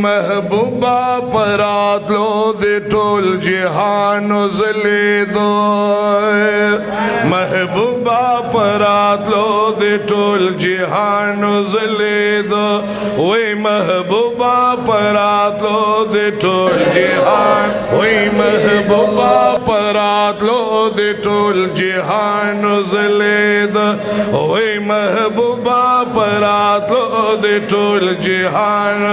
महबूबा परातलो दे टोल जहान उजले दो महबूबा परातलो दे टोल जहान उजले दो वही महबूबा परातलो दे टोल जहान वही महबूबा परातलो दे टोल जहान उजले दो वही महबूबा परातलो दे टोल जहान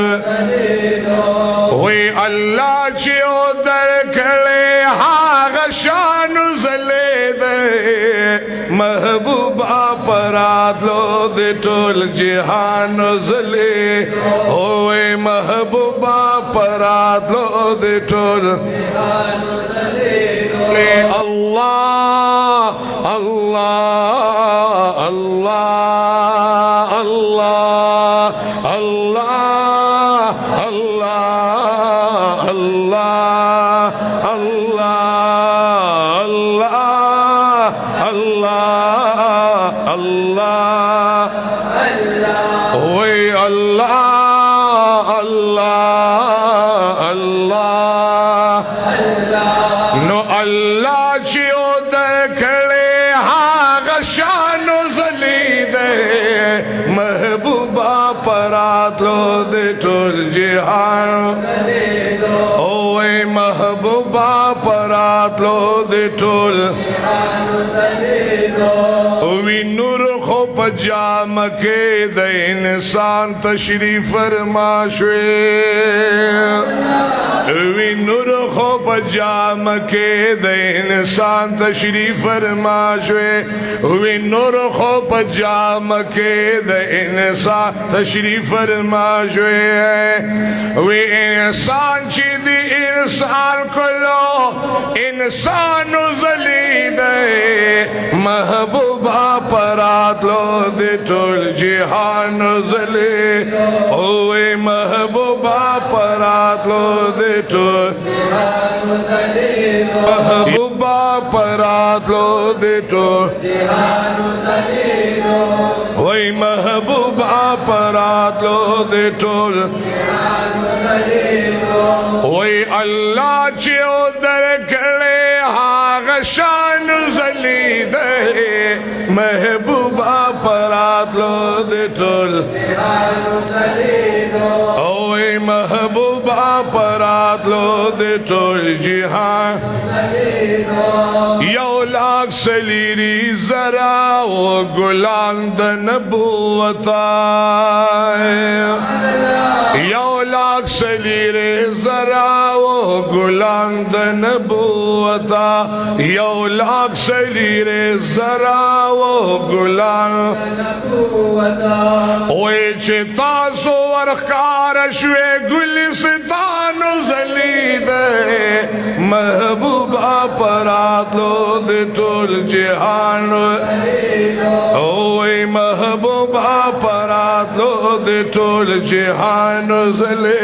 वही अल्लाह चियो दर खड़े हाग शान उजले दे महबूबा परातलो दे टोल जहान उजले ओए महबूबा परातलो दे टोल अल्लाह अल्लाह अल्लाह अल्लाह अल्लाह अल्लाह अल्लाह अल्लाह अल्लाह अल्लाह अल्लाह ओए अल्लाह अल्लाह अल्लाह नो अल्लाह चियो दर खड़े हाग शान उजली दे महबूबा परातलो दे टोल जहान ओए महबूबा परातलो दे टोल वी नूर खो पजाम के दे इंसान तशरीफ फरमाशे वी नूर खो पजाम के दे इंसान तशरीफ फरमाशे वी नूर खो पजाम के दे इंसान तशरीफ फरमाशे वी इंसान चीदी इंसान को लो इंसान उजली दे महबूबा परातलो दे टोल जहान उजले ओए महबूबा परातलो दे टोल महबूबा परातलो दे टोल ओए महबूबा परातलो दे टोल ओए अल्लाह चियो दर खड़े हाग शान उजली दे महबूबा परातलो दे टोल ओए महबूबा परातलो दे टोल जहान यो लाख सलीरी जरा वो गुलाम द नबुवता यो लाख सलीरे जरा वो गुलाम द नबुवता यो लाख सलीरे जरा वो गुलाम ओए चिता सो वरकार शवे गुलिस्तान उजली दे महबूबा परातलो दे टोल जहान ओए महबूबा परातलो दे टोल जहान उजले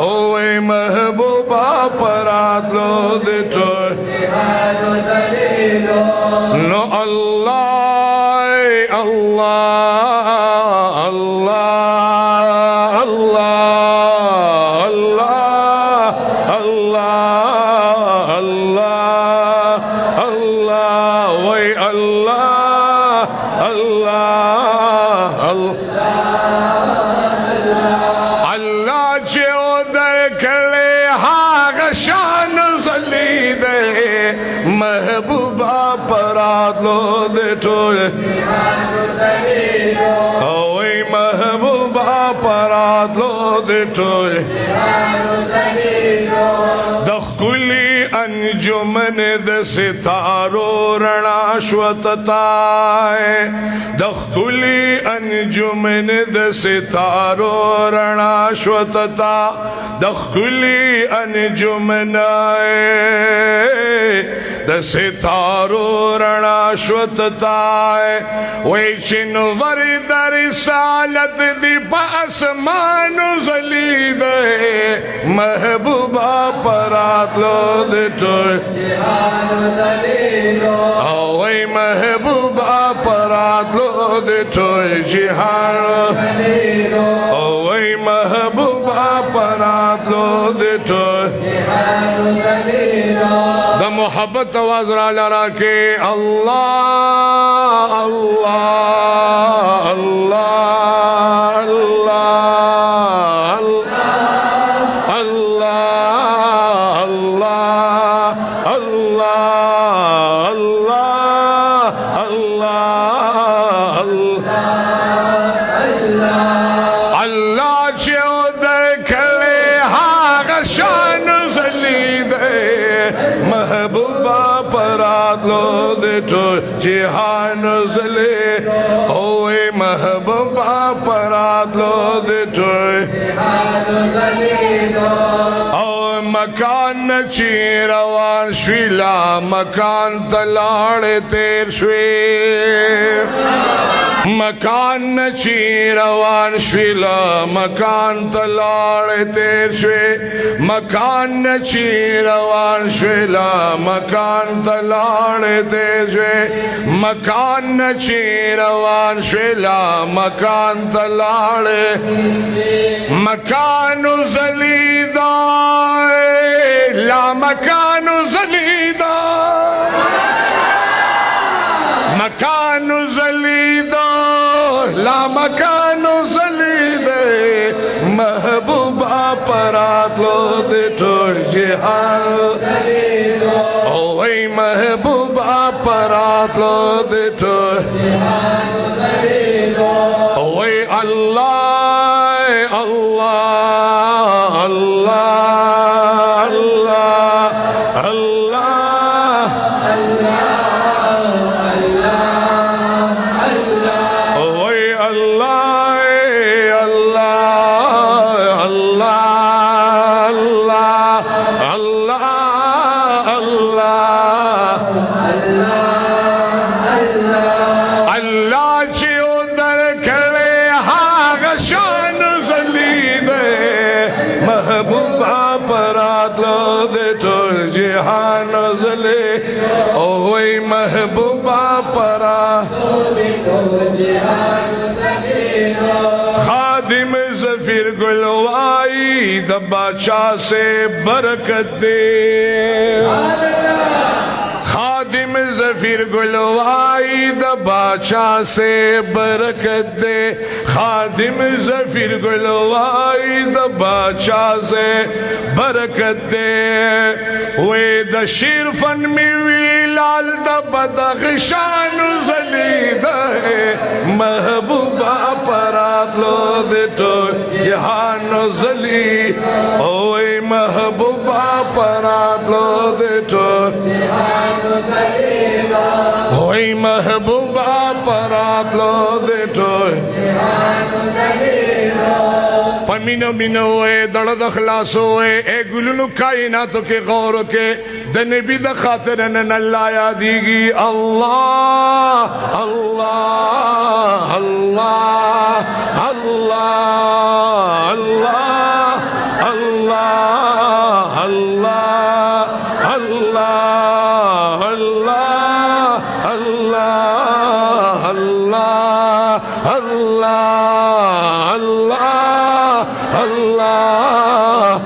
ओए महबूबा परातलो दे टोल नो अल्लाह अल्लाह अल्लाह अल्लाह अल्लाह अल्लाह अल्लाह वही अल्लाह अल्लाह अल्लाह जो दर खड़े हाग शान उजली दे महबूबा परातलो दे टोल ओए महबूबा परातलो दे टोल दखुली अंजुमन द सितारो रणाश्वतताए दखुली अंजुमन द सितारो रणाश्वतता दखुली अंजुमनाए द सितारो रणाश्वतताए वे चिन्वर दर सालत दी पासमान उजली दे महबूबा परातलो दे टोल ओए महबूबा परातलो दे टोल जहान ओए महबूबा پراتلو دیتو دا محبت آواز را لرا کے اللہ اللہ اللہ اللہ اللہ اللہ اللہ اللہ اللہ چیو در کھلے ہاں شان زلی دے محبوبہ پراتلو دے تو جہان زلی اوے محبوبہ پراتلو دے تو او مکان چیروان شویلا مکان تلاڑ تیر شوی مکان چیروان شویلا مکان تلاڑ تیر شوی مکان چیروان شویلا مکان تلاڑ تیر شوی مکان چیروان شویلا مکان تلاڑ مکان زلیدہ لا مکان زلیدہ مکان زلیدہ لا مکان زلیدہ محبوبہ پراتلو دے ٹھوڑ جہان اوے محبوبہ پراتلو دے ٹھوڑ اوے اللہ اللہ اللہ اللہ اللہ اوے اللہ اللہ اللہ اللہ اللہ اللہ چیو در کھلے ہاں شان زلی دے محبوبہ پراتلو دے تو جہان زلی اوے محبوبہ پراتلو دے تو جہان زلی خادم زفیر گلوائی دا بادشاہ سے برکت دے خادم زفیر گلوائی دا بادشاہ سے برکت دے خادم زفیر گلوائی دا بادشاہ سے برکت دے وے دا شیر فن میں ویلال دا بدخشان زلی دے محبوبہ پراتلو دے تو جہان زلی اوے محبوبہ پراتلو دے تو اوے محبوبہ پراتلو دے تو پمینو مینو اے دڑد اخلاصو اے گلنو کائناتو کے غورو کے دنبی دا خاطرن اللہ یادیگی اللہ اللہ اللہ اللہ اللہ اللہ اللہ اللہ اللہ اللہ اللہ اللہ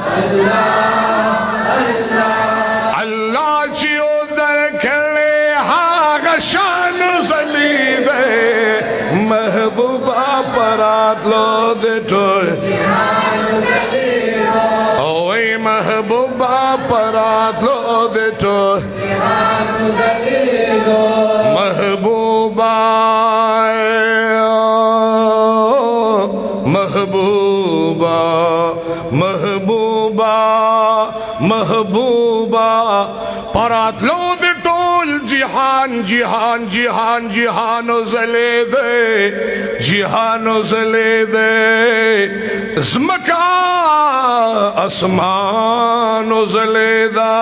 اللہ چیو در کھلے ہاں شان زلی دے محبوبہ پراتلو دے ٹھوڑ اوے محبوبہ پراتلو دے ٹھوڑ محبوبہ محبوبہ محبوبہ محبوبہ پراتلو دے ٹول جہان جہان جہان جہان زلے دے جہان زلے دے زمکا اسمان زلے دا